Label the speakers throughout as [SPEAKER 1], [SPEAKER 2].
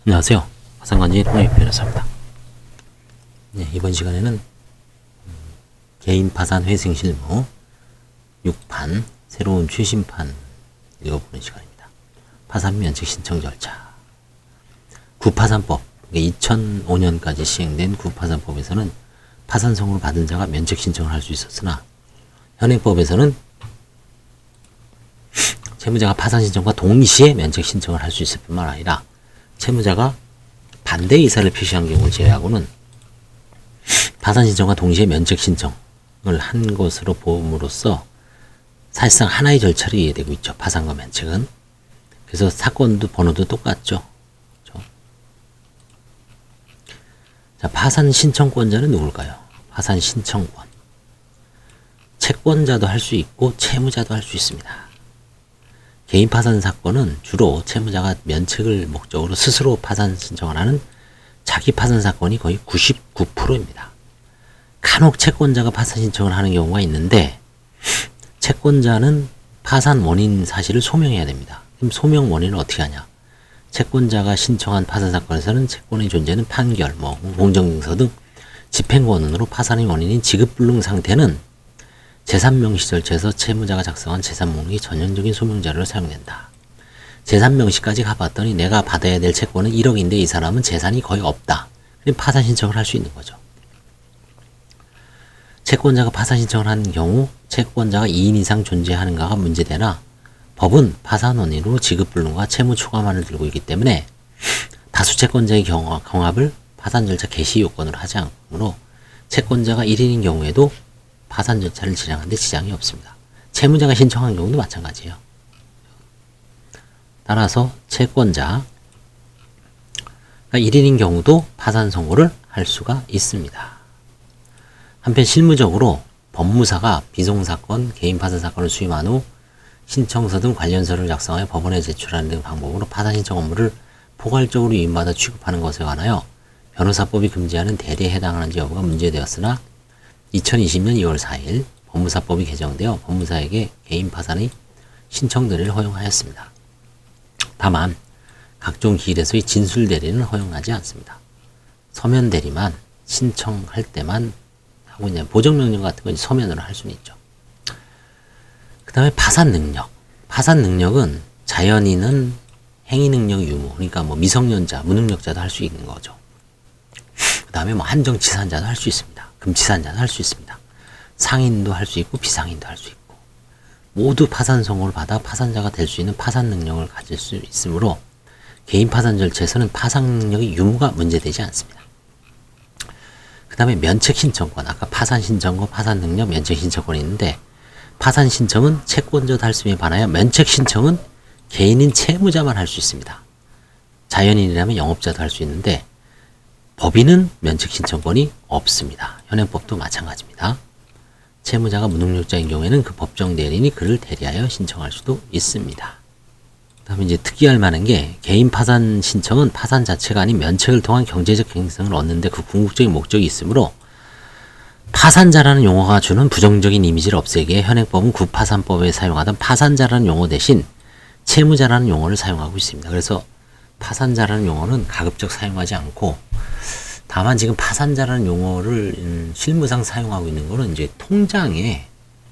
[SPEAKER 1] 안녕하세요. 화상관계 홍익 변호사입니다. 네, 이번 시간에는 개인 파산 회생 실무 6판 새로운 최신판 읽어보는 시간입니다. 파산 면책 신청 절차. 구파산법, 2005년까지 시행된 구파산법에서는 파산성으로 받은 자가 면책 신청을 할 수 있었으나 현행법에서는 채무자가 파산 신청과 동시에 면책 신청을 할 수 있을 뿐만 아니라 채무자가 반대 의사를 표시한 경우를 제외하고는 파산 신청과 동시에 면책 신청을 한 것으로 봄으로써 사실상 하나의 절차로 이해되고 있죠. 파산과 면책은. 그래서 사건도 번호도 똑같죠. 그렇죠? 자, 파산 신청권자는 누굴까요? 파산 신청권. 채권자도 할 수 있고 채무자도 할 수 있습니다. 개인 파산 사건은 주로 채무자가 면책을 목적으로 스스로 파산 신청을 하는 자기 파산 사건이 거의 99%입니다. 간혹 채권자가 파산 신청을 하는 경우가 있는데 채권자는 파산 원인 사실을 소명해야 됩니다. 그럼 소명 원인을 어떻게 하냐? 채권자가 신청한 파산 사건에서는 채권의 존재는 판결, 공정증서 등 집행권으로 파산의 원인인 지급불능 상태는 재산명시절차에서 채무자가 작성한 재산목록이 전형적인 소명자료로 사용된다. 재산명시까지 가봤더니 내가 받아야 될 채권은 1억인데 이 사람은 재산이 거의 없다. 그럼 파산 신청을 할 수 있는 거죠. 채권자가 파산 신청을 하는 경우 채권자가 2인 이상 존재하는가가 문제되나 법은 파산 원인으로 지급불능과 채무 초과만을 들고 있기 때문에 다수 채권자의 경합을 파산 절차 개시 요건으로 하지 않으므로 채권자가 1인인 경우에도 파산 절차를 진행하는 데 지장이 없습니다. 채무자가 신청한 경우도 마찬가지예요. 따라서 채권자가 1인인 경우도 파산 선고를 할 수가 있습니다. 한편 실무적으로 법무사가 비송사건, 개인 파산 사건을 수임한 후 신청서 등 관련서를 작성하여 법원에 제출하는 등 방법으로 파산 신청 업무를 포괄적으로 위임받아 취급하는 것에 관하여 변호사법이 금지하는 대리에 해당하는지 여부가 문제되었으나 2020년 2월 4일 법무사법이 개정되어 법무사에게 개인 파산의 신청 대리를 허용하였습니다. 다만 각종 기일에서의 진술 대리는 허용하지 않습니다. 서면 대리만 신청할 때만 하고 있는 보정명령 같은 건 서면으로 할 수는 있죠. 그 다음에 파산 능력. 파산 능력은 자연인은 행위 능력 유무, 그러니까 미성년자, 무능력자도 할 수 있는 거죠. 그 다음에 한정치산자도 할 수 있습니다. 금치산자도 할 수 있습니다. 상인도 할 수 있고 비상인도 할 수 있고 모두 파산 선고를 받아 파산자가 될 수 있는 파산 능력을 가질 수 있으므로 개인 파산 절차에서는 파산 능력의 유무가 문제되지 않습니다. 그 다음에 면책 신청권. 아까 파산 신청권, 파산 능력, 면책 신청권이 있는데 파산 신청은 채권자 달성에 반하여 면책 신청은 개인인 채무자만 할 수 있습니다. 자연인이라면 영업자도 할 수 있는데 법인은 면책 신청권이 없습니다. 현행법도 마찬가지입니다. 채무자가 무능력자인 경우에는 그 법정 대리인이 그를 대리하여 신청할 수도 있습니다. 그다음에 이제 특이할 만한 게 개인 파산 신청은 파산 자체가 아닌 면책을 통한 경제적 경쟁성을 얻는데 그 궁극적인 목적이 있으므로 파산자라는 용어가 주는 부정적인 이미지를 없애기 위해 현행법은 구파산법에 사용하던 파산자라는 용어 대신 채무자라는 용어를 사용하고 있습니다. 그래서 파산자라는 용어는 가급적 사용하지 않고 다만 지금 파산자라는 용어를 실무상 사용하고 있는 거는 이제 통장에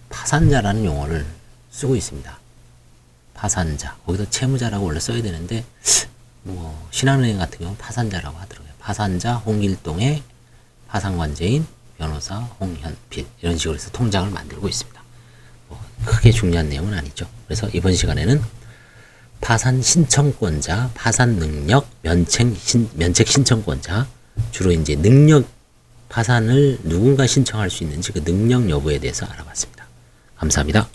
[SPEAKER 1] 파산자라는 용어를 쓰고 있습니다. 파산자. 거기다 채무자라고 원래 써야 되는데 신한은행 같은 경우는 파산자라고 하더라고요. 파산자 홍길동의 파산관제인 변호사 홍현필 이런 식으로 해서 통장을 만들고 있습니다. 크게 중요한 내용은 아니죠. 그래서 이번 시간에는 파산 신청권자, 파산 능력, 면책 신청권자, 주로 이제 능력 파산을 누군가 신청할 수 있는지 그 능력 여부에 대해서 알아봤습니다. 감사합니다.